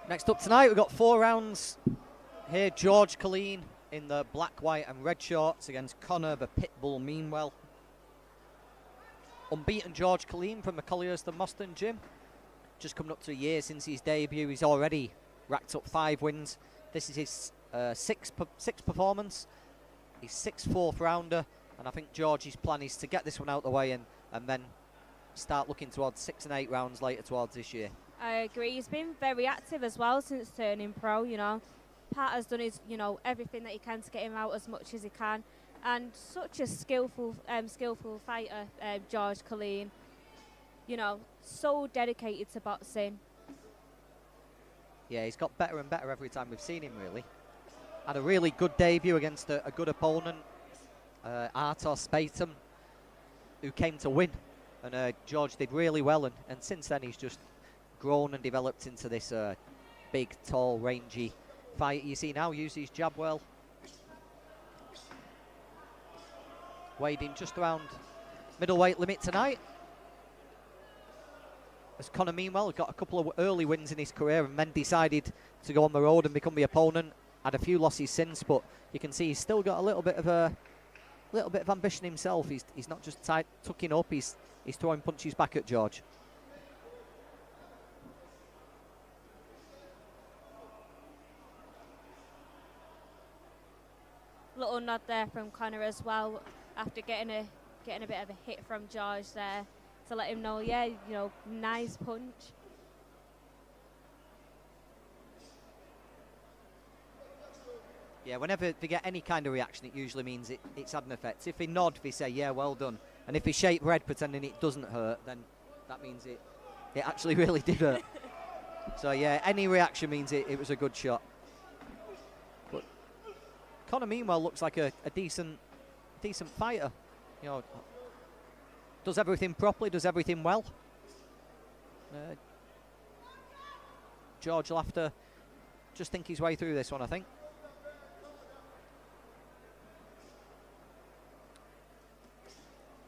Next up tonight, we've got 4 rounds here. George Killeen in the black, white and red shorts against Connor the Pitbull Meanwell. Unbeaten George Killeen from the Colliers Moston gym. Just coming up to a year since his debut. He's already racked up 5 wins. This is his sixth performance. His 6th fourth rounder. And I think George's plan is to get this one out of the way and then start looking towards 6 and 8 rounds later towards this year. I agree. He's been very active as well since turning pro, you know. Pat has done his, everything that he can to get him out as much as he can. And such a skillful fighter, George Killeen. So dedicated to boxing. Yeah, he's got better and better every time we've seen him, really. Had a really good debut against a good opponent, Artur Spatum, who came to win. And George did really well, and since then he's just grown and developed into this big, tall, rangy fighter. You see now, uses his jab well. Weighed in just around middleweight limit tonight. As Connor Meanwell got a couple of early wins in his career and then decided to go on the road and become the opponent. Had a few losses since, but you can see he's still got a little bit of ambition himself. He's not just tucking up. He's throwing punches back at George. Little nod there from Connor as well after getting a bit of a hit from George there to let him know, nice punch. Yeah, whenever they get any kind of reaction, it usually means it's had an effect. If they nod, they say, yeah, well done. And if they shake red pretending it doesn't hurt, then that means it actually really did hurt. So, yeah, any reaction means it was a good shot. But Connor Meanwell looks like a decent fighter. Does everything properly, does everything well. George will have to just think his way through this one, I think.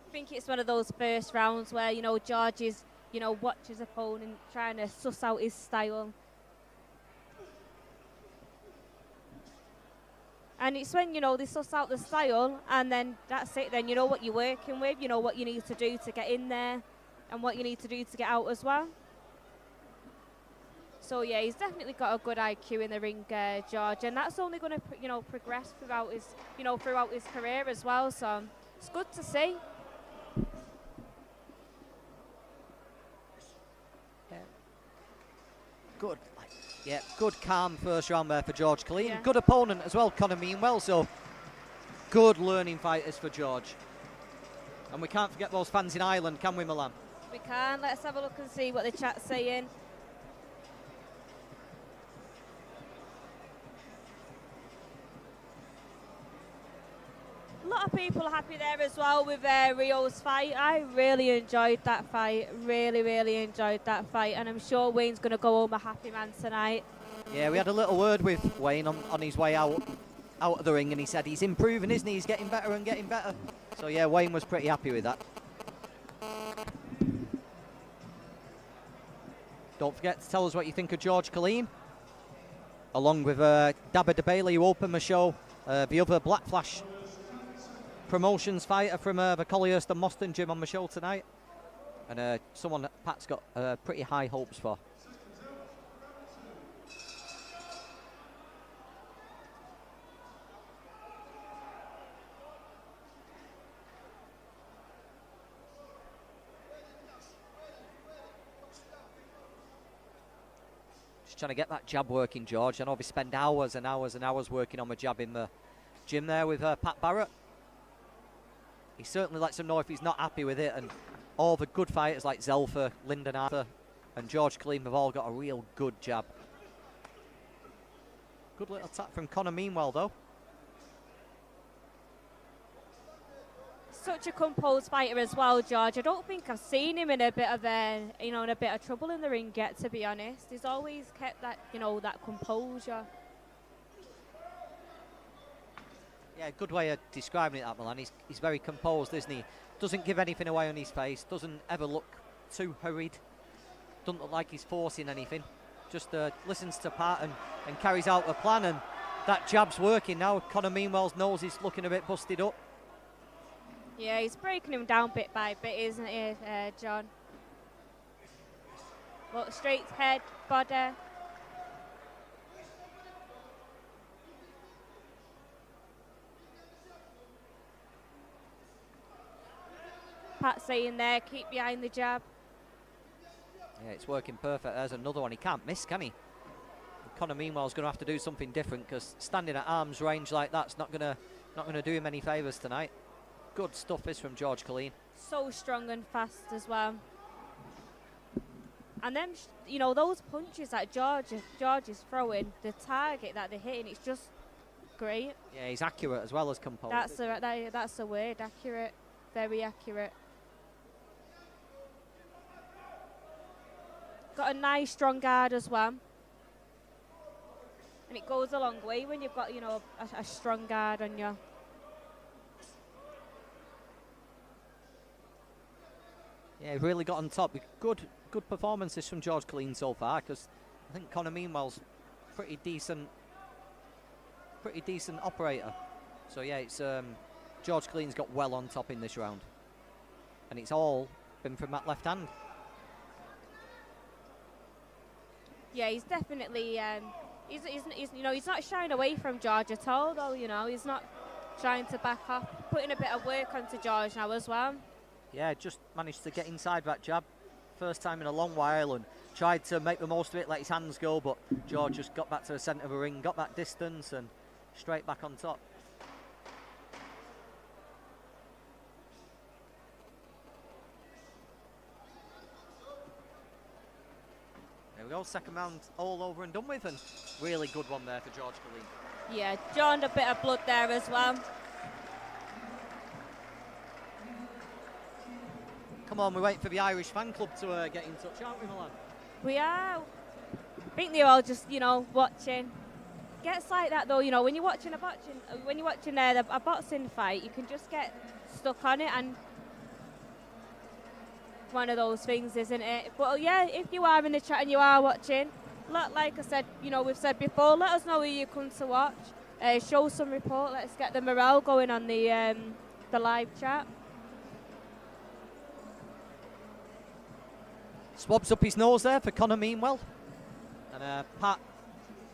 I think it's one of those first rounds where, George is, watch his opponent, trying to suss out his style. And it's when, they suss out the style, and then that's it. Then you know what you're working with, you know what you need to do to get in there, and what you need to do to get out as well. So, yeah, he's definitely got a good IQ in the ring, George, and that's only going to, progress throughout his career as well. So it's good to see. Good calm first round there for George Killeen. Yeah. Good opponent as well, Connor Meanwell. So good learning fighters for George. And we can't forget those fans in Ireland, can we, Milan? We can. Let's have a look and see what the chat's saying. A lot of people are happy there as well with Rio's fight. I really enjoyed that fight. Really enjoyed that fight. And I'm sure Wayne's going to go home a happy man tonight. Yeah, we had a little word with Wayne on his way out of the ring, and he said he's improving, isn't he? He's getting better and getting better. So, yeah, Wayne was pretty happy with that. Don't forget to tell us what you think of George Killeen, along with Dabba DeBailey, who opened the show, the other Black Flash Promotions fighter from the Colliers Moston gym on the show tonight, and someone that Pat's got pretty high hopes for. Just trying to get that jab working, George. I know they spend hours and hours and hours working on the jab in the gym there with Pat Barrett. He certainly lets them know if he's not happy with it, and all the good fighters like Zelfa, Lyndon Arthur and George Killeen have all got a real good jab. Good little tap from Connor Meanwell, though. Such a composed fighter as well, George. I don't think I've seen him in a bit of trouble in the ring yet, to be honest. He's always kept that, that composure. Yeah, good way of describing it, that, Milan. He's very composed, isn't he? Doesn't give anything away on his face. Doesn't ever look too hurried. Doesn't look like he's forcing anything. just listens to Pat and carries out the plan, and that jab's working now. Connor Meanwell's nose is looking a bit busted up. Yeah, he's breaking him down bit by bit, isn't he, John? Look, straight head, body. Pat saying there, keep behind the jab. Yeah, it's working perfect. There's another one. He can't miss, can he? Connor Meanwell's going to have to do something different, because standing at arm's range like that's not going to do him any favours tonight. Good stuff this from George Killeen. So strong and fast as well. And then, you know, those punches that George is throwing, the target that they're hitting, it's just great. Yeah, he's accurate as well as composed. That's the word, accurate. Very accurate. Got a nice strong guard as well. And it goes a long way when you've got, you know, a strong guard on you. Yeah, really got on top. Good performances from George Killeen so far, because I think Connor Meanwell's pretty decent operator. So yeah, it's George Killeen's got well on top in this round, and it's all been from that left hand. Yeah, he's definitely he's you know, he's not shying away from George at all, though. You know, he's not trying to back off, putting a bit of work onto George now as well. Yeah, just managed to get inside that jab first time in a long while, and tried to make the most of it, let his hands go, but George just got back to the centre of the ring, got that distance, and straight back on top. There we go, second round all over and done with, and really good one there for George Killeen. Yeah, drawn a bit of blood there as well. Come on, we're waiting for the Irish fan club to get in touch, aren't we, Milan? We are. I think they're all just, you know, watching. Gets like that though, you know, when you're watching a boxing fight, you can just get stuck on it, and one of those things, isn't it? But yeah, if you are in the chat and you are watching, like I said, you know, we've said before, let us know who you come to watch. Show some report. Let's get the morale going on the live chat. Swabs up his nose there for Connor Meanwell. And Pat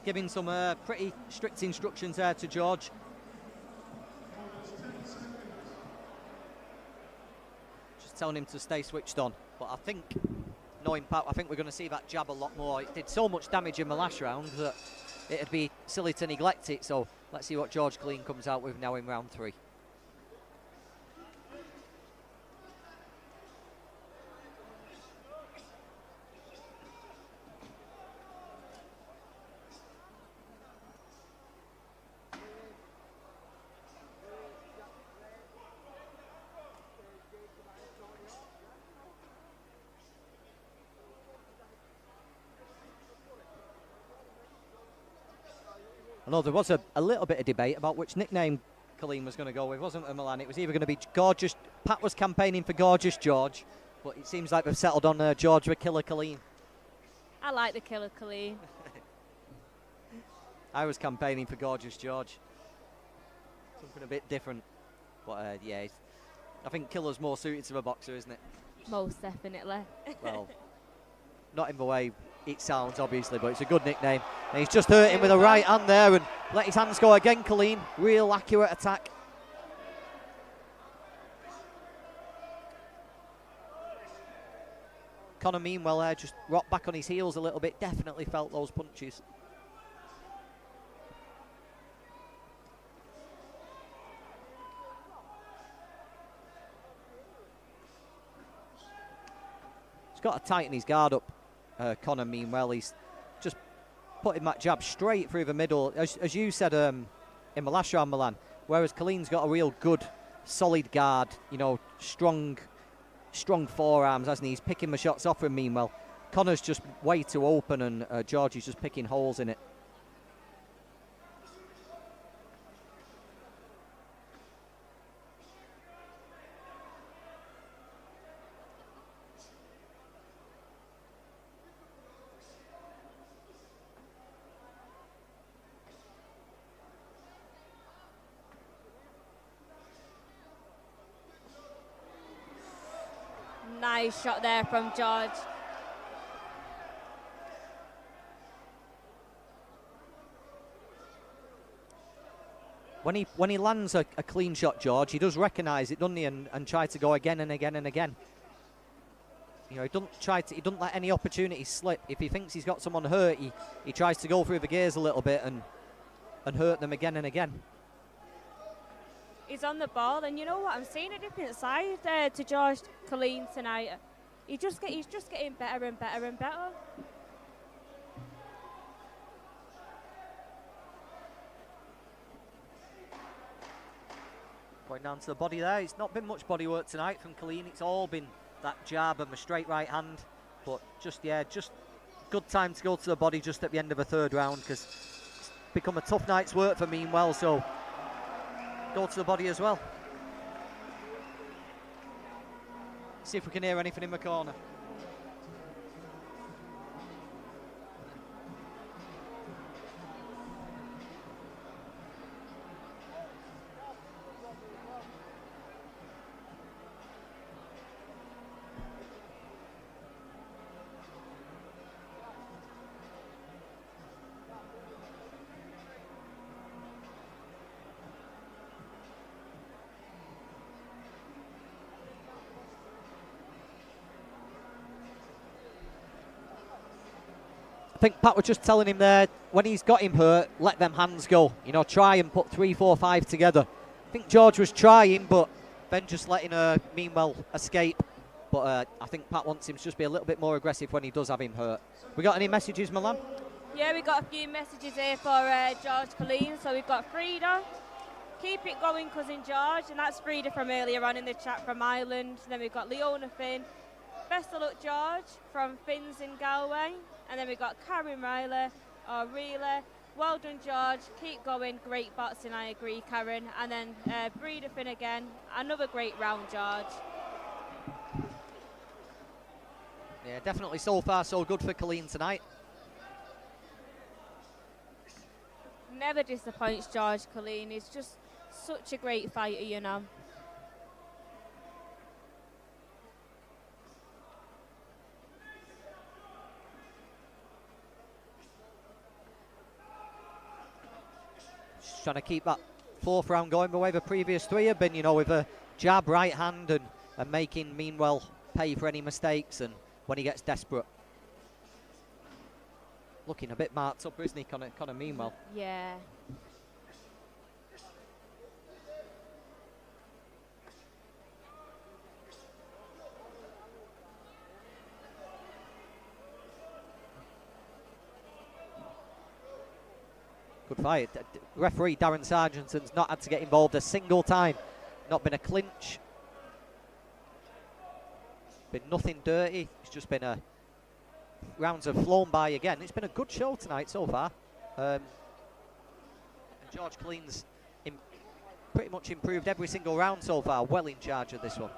giving some pretty strict instructions there to George. Just telling him to stay switched on. But I think, knowing Pat, I think we're going to see that jab a lot more. It did so much damage in the last round that it'd be silly to neglect it. So let's see what George Killeen comes out with now in round 3. I know there was a little bit of debate about which nickname Killeen was going to go with, wasn't there, Milan? It was either going to be Gorgeous. Pat was campaigning for Gorgeous George, but it seems like they've settled on George the Killer Killeen. I like the Killer Killeen. I was campaigning for Gorgeous George. Something a bit different. But yeah, I think Killer's more suited to a boxer, isn't it? Most definitely. Well, not in the way it sounds, obviously, but it's a good nickname. And he's just hurt him with a right hand there and let his hands go again, Killeen. Real accurate attack. Connor Meanwell there just rocked back on his heels a little bit. Definitely felt those punches. He's got to tighten his guard up. Connor Meanwell, he's just putting that jab straight through the middle, as you said in the last round, Milan. Whereas Killeen's got a real good, solid guard, you know, strong forearms, hasn't he? He's picking the shots off from Meanwell. Connor's just way too open, and George is just picking holes in it. Nice shot there from George. When he lands a clean shot, George, he does recognise it, doesn't he, and try to go again and again and again. You know, he doesn't let any opportunities slip. If he thinks he's got someone hurt, he tries to go through the gears a little bit and hurt them again and again. He's on the ball, and you know what? I'm seeing a different side to George Killeen tonight. He's just getting better and better and better. Going down to the body there. It's not been much body work tonight from Killeen. It's all been that jab and the straight right hand. But just good time to go to the body just at the end of the third round, because it's become a tough night's work for Meanwell. So go to the body as well. See if we can hear anything in the corner. I think Pat was just telling him there, when he's got him hurt, let them hands go. You know, try and put 3, 4, 5 together. I think George was trying, but then just letting Meanwell escape. But I think Pat wants him to just be a little bit more aggressive when he does have him hurt. We got any messages, Milan? Yeah, we got a few messages here for George Killeen. So we've got Frida. Keep it going, cousin George. And that's Frida from earlier on in the chat from Ireland. Then we've got Leona Finn. Best of luck, George, from Finns in Galway. And then we've got Karen Ryler, or Reeler. Well done, George. Keep going. Great boxing, I agree, Karen. And then Breeder Finn again. Another great round, George. Yeah, definitely so far so good for Killeen tonight. Never disappoints George Killeen. He's just such a great fighter, you know. Trying to keep that fourth round going the way the previous three have been, you know, with a jab, right hand, and making Meanwell pay for any mistakes and when he gets desperate. Looking a bit marked up, isn't he, Connor Meanwell? Yeah. Good fight. Referee Darren Sargensen's not had to get involved a single time. Not been a clinch. Been nothing dirty. It's just been rounds have flown by again. It's been a good show tonight so far. And George Killeen's pretty much improved every single round so far. Well in charge of this one.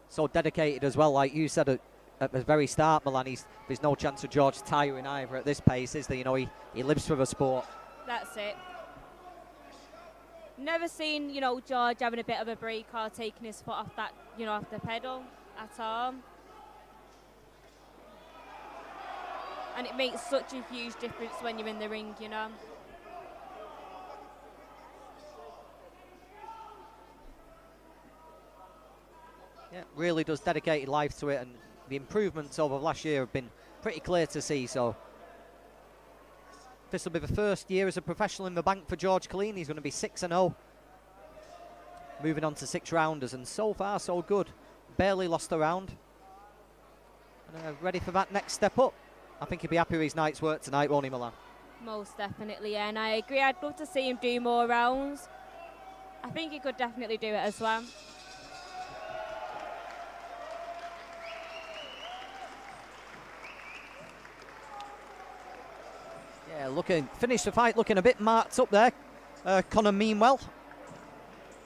So dedicated as well, like you said at the very start, Milan. There's no chance of George tiring either at this pace, is there? You know, he lives for the sport. That's it. Never seen, you know, George having a bit of a break or taking his foot off that, you know, off the pedal at all. And it makes such a huge difference when you're in the ring, you know. Yeah, really does dedicated life to it, and the improvements over last year have been pretty clear to see. So this will be the first year as a professional in the bank for George Killeen. He's going to be 6-0, moving on to 6 rounders, and so far so good. Barely lost a round, and ready for that next step up. I think he'll be happy with his night's work tonight, won't he, Milan? Most definitely, yeah, and I agree. I'd love to see him do more rounds. I think he could definitely do it as well. Yeah, Yeah, finished the fight looking a bit marked up there, Connor Meanwell.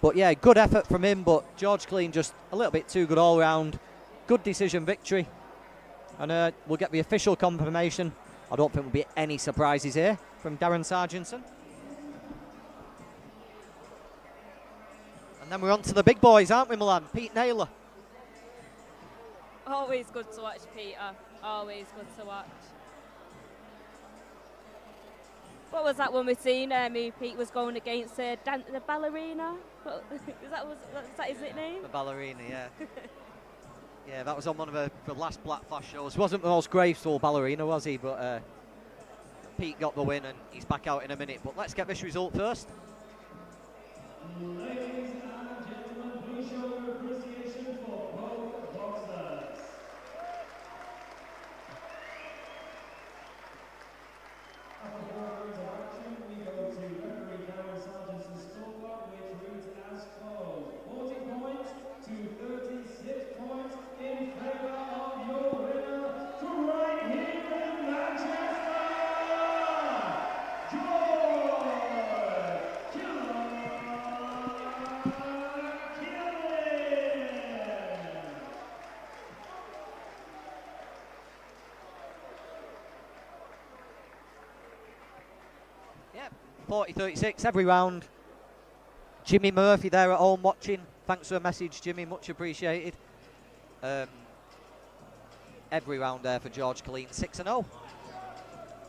But yeah, good effort from him, but George Killeen just a little bit too good all round. Good decision victory. And we'll get the official confirmation. I don't think there'll be any surprises here from Darren Sargentson. And then we're on to the big boys, aren't we, Milan? Pete Naylor. Always good to watch, Peter. Always good to watch. What was that one we seen? Pete was going against the ballerina. Is that his nickname? The ballerina, yeah. Yeah, that was on one of the last Black Flash shows. Wasn't the most graceful ballerina, was he? But Pete got the win, and he's back out in a minute. But let's get this result first. Ladies and gentlemen, please show your appreciation for both boxers. After 4 rounds of action, we go to referee Darren Sargentson's scorecard, which reads as follows: 40 points to 36 points in favour of your winner from right here in Manchester, Killer Killeen. Yeah, 40-36 every round. Jimmy Murphy there at home watching. Thanks for the message, Jimmy. Much appreciated. Every round there for George Killeen, 6-0.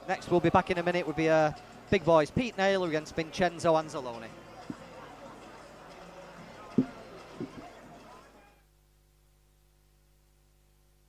Next, we'll be back in a minute with the big boys. Pete Naylor against Vincenzo Anzalone.